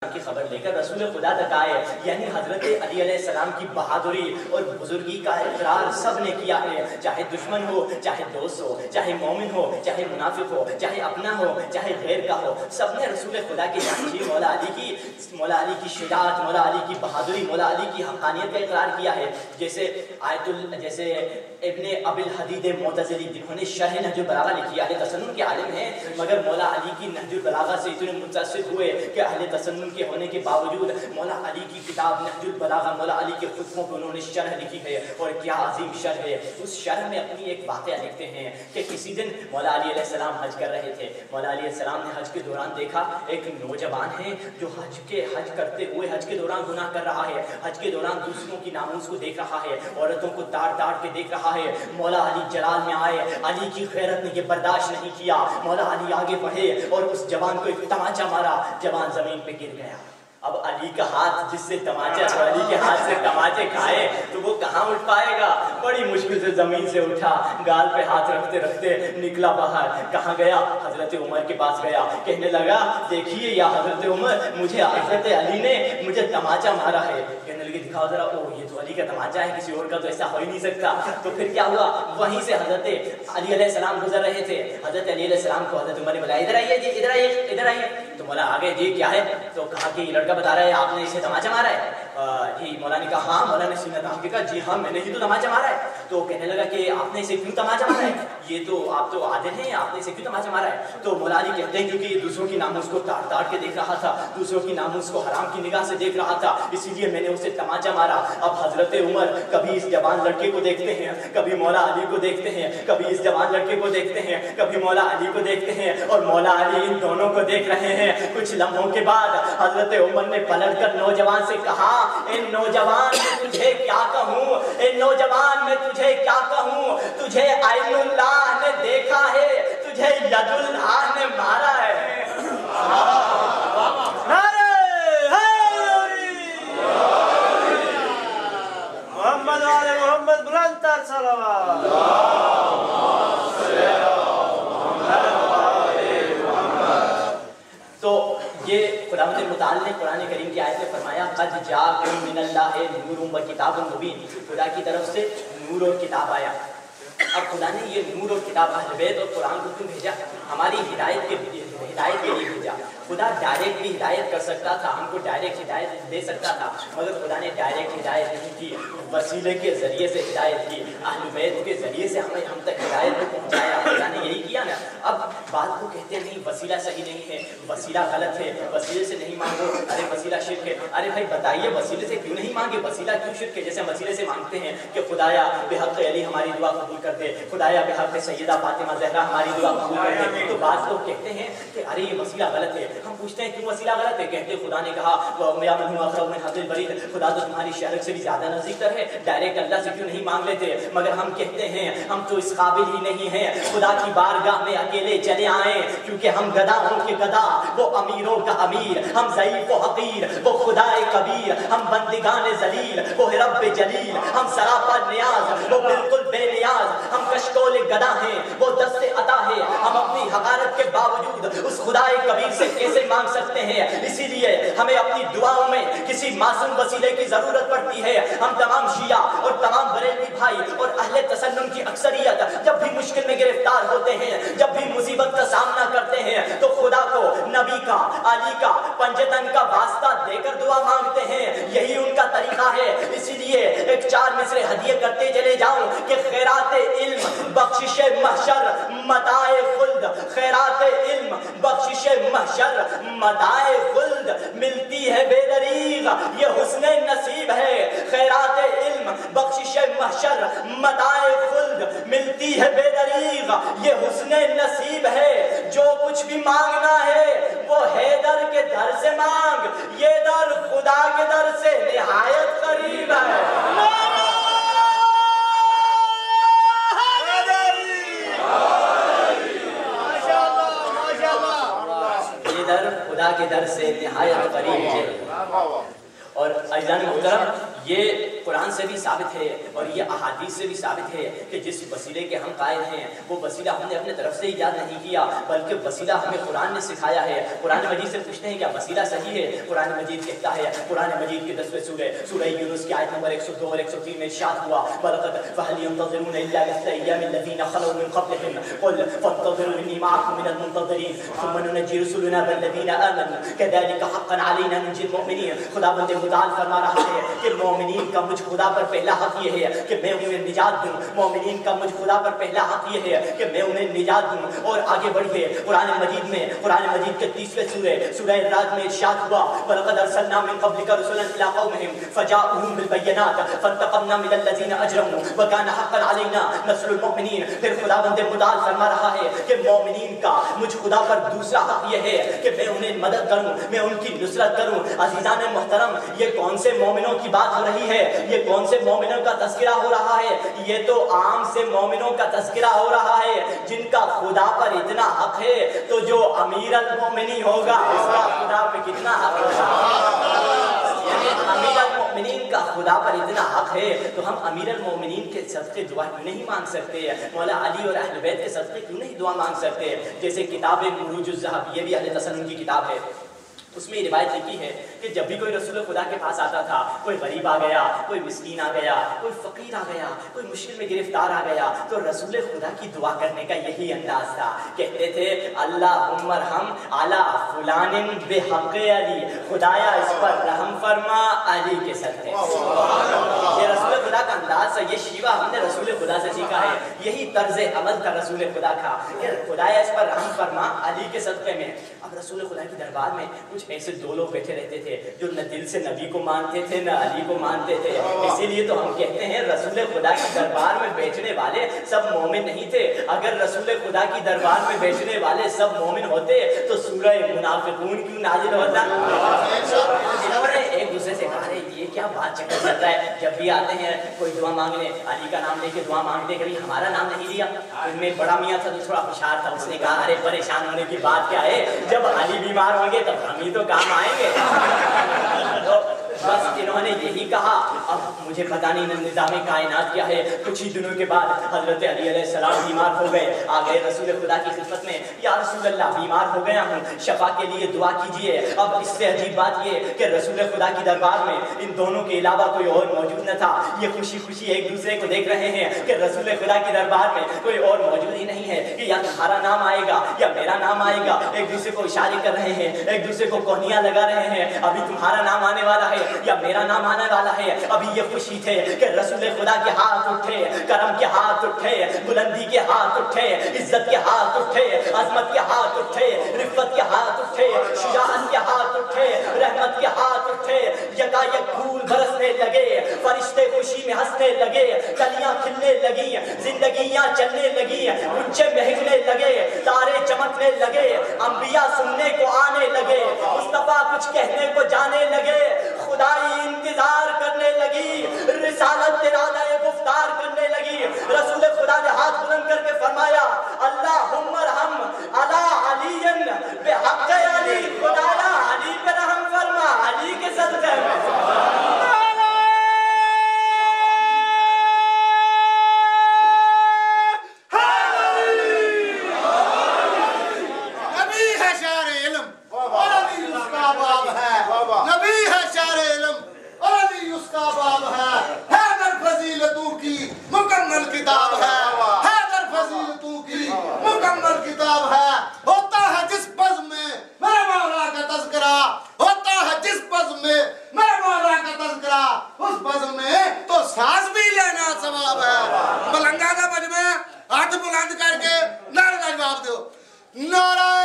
کی خبر لے کر رسول خدا تک آئے، یعنی حضرت علی علیہ السلام کی بہادری اور بزرگی کا اقرار سب نے کیا ہے، چاہے دشمن ہو، چاہے دوست ہو، چاہے مومن ہو، چاہے منافق ہو، چاہے اپنا ہو، چاہے غیر کا ہو، سب نے رسول خدا کے جانشین مولا علی کی شجاعت، مولا علی کی بہادری، مولا علی کی حقانیت کا اقرار کیا ہے۔ جیسے ابن ابی الحدید معتزلی، جنہوں نے شرح نہج البلاغہ لکھی، اہل تسنن کے عالم ہیں، مگر مولا علی کی نہج البلاغہ سے اتنے متاثر ہوئے کہ اہل تسنن کے ہونے کے باوجود مولا علی کی کتاب نہج البلاغہ، مولا علی کے خطبوں پہ انہوں نے شرح لکھی ہے، اور کیا عظیم شرح ہے۔ اس شرح میں اپنی ایک واقعہ لکھتے ہیں کہ کسی دن مولا علی علیہ السلام حج کر رہے تھے۔ مولا علی علیہ السلام نے حج کے دوران دیکھا ایک نوجوان ہے جو حج کرتے ہوئے حج کے دوران گناہ کر رہا ہے، حج کے دوران دوسروں کی ناموس کو دیکھ رہا ہے، عورتوں کو تاڑ کے دیکھ رہا ہے۔ مولا علی جلال میں آئے، علی کی غیرت نے یہ برداشت نہیں کیا، مولا علی آگے بڑھے اور اس جوان کو ایک تماچا مارا، جوان زمین پہ گر گیا۔ اب علی کا ہاتھ جس سے علی کے ہاتھ سے تماچے کھائے تو وہ کہاں اٹھ پائے گا، بڑی مشکل سے زمین سے اٹھا، گال پہ ہاتھ رکھتے رکھتے نکلا باہر۔ کہاں گیا؟ حضرت عمر کے پاس گیا، کہنے لگا دیکھیے یا حضرت عمر، مجھے حضرت علی نے مجھے تماچا مارا ہے۔ کہنے لگے دکھاؤ ذرا، او یہ تو علی کا تماچا ہے، کسی اور کا تو ایسا ہو ہی نہیں سکتا۔ تو پھر کیا ہوا؟ وہیں سے حضرت علی علیہ السلام گزر رہے تھے، حضرت علی علیہ السلام کو حضرت عمر نے بلایا، ادھر آئیے جی، ادھر آئیے، ادھر آئیے۔ تو مولا آگے جی کیا ہے؟ تو کہا کہ یہ لڑکا بتا رہا ہے آپ نے اسے تماچا مارا ہے۔ جی مولا نے کہا ہاں۔ مولا نے سینہ تان کے کہا جی ہاں میں نے ہی تو تماچا مارا ہے۔ تو کہنے لگا کہ آپ نے اسے کیوں تماچا مارا ہے؟ یہ تو آپ تو عادل ہیں، آپ نے اسے کیوں تماچا مارا ہے؟ تو مولا علی کہتے ہیں کیونکہ یہ دوسروں کی ناموس کو تاڑ کے دیکھ رہا تھا، دوسروں کی ناموس کو حرام کی نگاہ سے دیکھ رہا تھا، اسی لیے میں نے اسے تماچا مارا۔ اب حضرت عمر کبھی اس جوان لڑکے کو دیکھتے ہیں، کبھی مولا علی کو دیکھتے ہیں، کبھی اس جوان لڑکے کو دیکھتے ہیں، کبھی مولا علی کو دیکھتے ہیں، اور مولا علی ان دونوں کو دیکھ رہے ہیں۔ کچھ لمحوں کے بعد حضرت عمر نے پلٹ کر نوجوان سے کہا، اے نوجوان میں تجھے کیا کہوں، اے نوجوان میں تجھے کیا کہوں، تجھے عین اللہ نے دیکھا ہے، تجھے ید اللہ نے مارا ہے۔ محمد والے محمد بلند تر صلوات۔ تو یہ خداوند متعال نے قرآن کریم کی آیت میں فرمایا قد جاءکم من اللہ نور و کتاب مبین، خدا کی طرف سے نور اور کتاب آیا۔ اب خدا نے یہ نور اور کتاب اہل بیت اور قرآن کو کیوں بھیجا؟ ہماری ہدایت کے لیے بھیجا۔ خدا ڈائریکٹ بھی ہدایت کر سکتا تھا، ہم کو ڈائریکٹ ہدایت دے سکتا تھا، مگر خدا نے ڈائریکٹ ہدایت نہیں کی، وسیلے کے ذریعے سے ہدایت کی، اہل بیت کے ذریعے سے ہم تک ہدایت کو پہنچایا۔ خدا نے یہی کیا نا۔ اب بات کو کہتے نہیں وسیلہ صحیح نہیں ہے، وسیلہ غلط ہے، وسیلے سے نہیں مانگو، ارے وسیلہ شرک ہے۔ ارے بھائی بتائیے وسیلے سے کیوں نہیں مانگے، وسیلہ کیوں شرک ہے؟ جیسے وسیلے سے مانگتے ہیں کہ خدایا بحق علی ہماری دعا قبول کر دے، خدایا بحق سیدہ فاطمہ زہرا ہماری دعا قبول کر دے، تو بعض لوگ کہتے ہیں کہ ارے یہ وسیلہ غلط ہے۔ ہم پوچھتے ہیں کیوں وسیلہ غلط ہے؟ کہتے خدا نے کہا یا من هو اقرب من حبل الورید، خدا تو تمہاری شہرک سے بھی زیادہ نزدیک تر ہے، ڈائریکٹ اللہ سے کیوں نہیں مانگ لیتے؟ مگر ہم کہتے ہیں ہم تو اس قابل ہی نہیں ہیں خدا کی بارگاہ میں اکیلے چلے آئیں، کیونکہ ہم گداؤں کے گدا، وہ امیروں کا امیر، ہم ضعیف و حقیر، وہ خدائے کبیر، ہم بندگان ذلیل، وہ رب جلیل، ہم سراپا نیاز، وہ بالکل بے نیاز، ہم کشکول گدا ہیں، وہ دست عطا ہے، ہم اپنی حقارت کے باوجود اس خدائے کبیر سے کیسے مانگ سکتے ہیں؟ اسی لیے ہمیں اپنی دعاؤں میں کسی معصوم وسیلے کی ضرورت پڑتی ہے۔ ہم تمام شیعہ اور تمام بریلوی بھائی اور اہل تسنن کی اکثریت جب بھی مشکل میں گرفتار ہوتے ہیں، جب بھی مصیبت کا سامنا کرتے ہیں، تو خدا کو نبی کا، علی کا، پنجتن کا واسطہ دے کر دعا مانگتے ہیں۔ یہی ان کا طریقہ ہے۔ اسی لیے ایک 4 مصرے ہدیے کرتے چلے جاؤں کہ خیرات علم بخشش محشر متاع خلد، خیرات علم بخشش محشر متاع خلد، ملتی ہے بے دریغ یہ حسن نصیب ہے۔ خیرات علم بخشش محشر متاع خلد، ملتی ہے بے دریغ یہ حسن نصیب ہے۔ جو کچھ بھی مانگنا ہے وہ حیدر کے در سے مانگ، یہ در خدا کے در سے نہایت قریب ہے۔ خدا کے در سے نہایت قریب ہے۔ اور عزیزان محترم، یہ قرآن سے بھی ثابت ہے اور یہ احادیث سے بھی ثابت ہے کہ جس وسیلے کے ہم قائل ہیں وہ وسیلہ ہم نے اپنے طرف سے ایجاد نہیں کیا، بلکہ وسیلہ ہمیں قرآن نے سکھایا ہے۔ قرآن مجید سے پوچھتے ہیں کیا وسیلہ صحیح ہے؟ قرآن مجید کہتا ہے، قرآن مجید کے 10ویں سورہ یونس کی آیت نمبر 102 اور 103 میں ارشاد ہوا وَلَقَدْ فَهَلْ يَنْتَظِرُونَ إِلَّا مِثْلَ أَيَّامِ الَّذِينَ خَلَوْا مِنْ قَبْلِهِمْ قُلْ فَانْتَظِرُوا إِنِّي مَعَكُمْ مِنَ الْمُنْتَظِرِينَ ثُمَّ نُنَجِّي رُسُلَنَا وَالَّذِينَ آمَنُوا كَذَلِكَ حَقًّا عَلَيْنَا نُنْجِي الْمُؤْمِنِينَ۔ خداوند متعال فرما رہا ہے کہ مومنین کا مجھ خدا پر پہلا حق یہ ہے کہ میں انہیں نجات دوں، مومنین کا مجھ خدا پر پہلا حق یہ ہے کہ میں انہیں نجات دوں۔ اور آگے بڑھیے قرآن مجید میں، قرآن مجید کے 30ویں سورہ الرعد میں ارشاد ہوا وَلَقَدْ أَرْسَلْنَا مِن قَبْلِكَ رُسُلًا إِلَىٰ قَوْمِهِمْ فَجَاءُوهُم بِالْبَيِّنَاتِ فَانْتَقَمْنَا مِنَ الَّذِينَ أَجْرَمُوا وَكَانَ حَقًّا عَلَيْنَا نَصْرُ الْمُؤْمِنِينَ۔ پھر خداوند متعال فرما رہا ہے کہ مومنین کا مجھ خدا پر دوسرا حق یہ ہے کہ میں انہیں مدد کروں، میں ان کی نصرت کروں۔ عزیزان محترم، یہ کون سے مومنوں کی بات ہو رہی ہے؟ یہ کون سے مومنوں کا تذکرہ ہو رہا ہے؟ یہ تو عام سے مومنوں کا تذکرہ ہو رہا ہے جن کا خدا پر اتنا حق ہے تو جو امیر المومنین ہوگا اس کا خدا پہ کتنا حق ہوگا؟ یعنی امیر المومنین کا خدا پر اتنا حق ہے تو ہم امیر المومنین کے صدقے دعا کیوں نہیں مانگ سکتے؟ مولا علی اور اہل بیت کے صدقے کیوں نہیں دعا مانگ سکتے؟ جیسے کتاب مروج الذہب، یہ بھی اہل تسنن کی کتاب ہے، اس میں روایت لکھی ہے کہ جب بھی کوئی رسول خدا کے پاس آتا تھا، کوئی غریب آ گیا، کوئی مسکین آ گیا، کوئی فقیر آ گیا، کوئی مشکل میں گرفتار آ گیا، تو رسول خدا کی دعا کرنے کا یہی انداز تھا۔ کہتے تھے اللہم ارحم علی فلان بحق علی، خدایا اس پر رحم فرما علی کے صدقے۔ یہ رسول خدا کا انداز ہے، یہ شیوہ ہم نے رسول خدا سے سیکھا ہے، یہی طرز عمل تھا رسول خدا کا کہ خدایا اس پر رحم فرما علی کے صدقے میں۔ اب رسول خدا کی دربار میں کچھ ایسے دو لوگ بیٹھے رہتے تھے جو نہ دل سے نبی کو مانتے تھے نہ علی کو مانتے تھے، اسی لیے تو ہم کہتے ہیں رسول خدا کی دربار میں بیٹھنے والے سب مومن نہیں تھے۔ اگر رسول خدا کی دربار میں بیٹھنے والے سب مومن ہوتے تو سورہ منافقون کیوں نازل ہوتا؟ انہوں نے ایک دوسرے سے کہا یہ کیا بات چکر چلتا ہے، جب بھی آتے ہیں کوئی دعا مانگنے علی کا نام لے کے دعا مانگتے، کبھی ہمارا نام نہیں لیا۔ ان میں بڑا میاں تھا جو تھوڑا ہوشیار تھا، اس نے کہا ارے پریشان ہونے کی بات کیا ہے، جب علی بیمار ہوں گے تب ہم ہی تو کام آئیں گے۔ بس انہوں نے یہی کہا۔ اب مجھے پتہ نہیں نظام کائنات کیا ہے، کچھ ہی دنوں کے بعد حضرت علی علیہ السلام بیمار ہو گئے، آ گئے رسول خدا کی خدمت میں، یا رسول اللہ بیمار ہو گیا ہوں، شفا کے لیے دعا کیجئے۔ اب اس سے عجیب بات یہ کہ رسول خدا کی دربار میں ان دونوں کے علاوہ کوئی اور موجود نہ تھا۔ یہ خوشی خوشی ایک دوسرے کو دیکھ رہے ہیں کہ رسول خدا کی دربار میں کوئی اور موجود ہی نہیں ہے کہ یا تمہارا نام آئے گا یا میرا نام آئے گا۔ ایک دوسرے کو اشارے کر رہے ہیں، ایک دوسرے کو کوہنیاں لگا رہے ہیں، ابھی تمہارا نام آنے والا ہے یا میرا نام آنے والا ہے۔ ابھی یہ خوشی تھے کہ رسول خدا کے ہاتھ اٹھے، کرم کے ہاتھ اٹھے، بلندی کے ہاتھ اٹھے، عزت کے ہاتھ اٹھے، عظمت کے ہاتھ اٹھے، رفت کے ہاتھ اٹھے، شجاعت کے ہاتھ اٹھے، رحمت کے ہاتھ اٹھے، یکایک پھول برسنے لگے، فرشتے خوشی میں ہنسنے لگے، کلیاں کھلنے لگی، زندگیاں چلنے لگی، اونچے مہکنے لگے، تارے چمکنے لگے، انبیاء سننے کو آنے لگے، مصطفیٰ کچھ کہنے کو جانے لگے، خدائی انتظار کرنے لگی، رسالت ارادہ گفتار کرنے لگی۔ رسول خدا نے ہاتھ بلند کر کے فرمایا اللہم ارحم علی علی بحق علی، خدایا علی پر رحم فرما علی کے صدقے میں۔ ملنگا کا مجمع ہاتھ بلند کر کے نعرہ جواب دو، نعرہ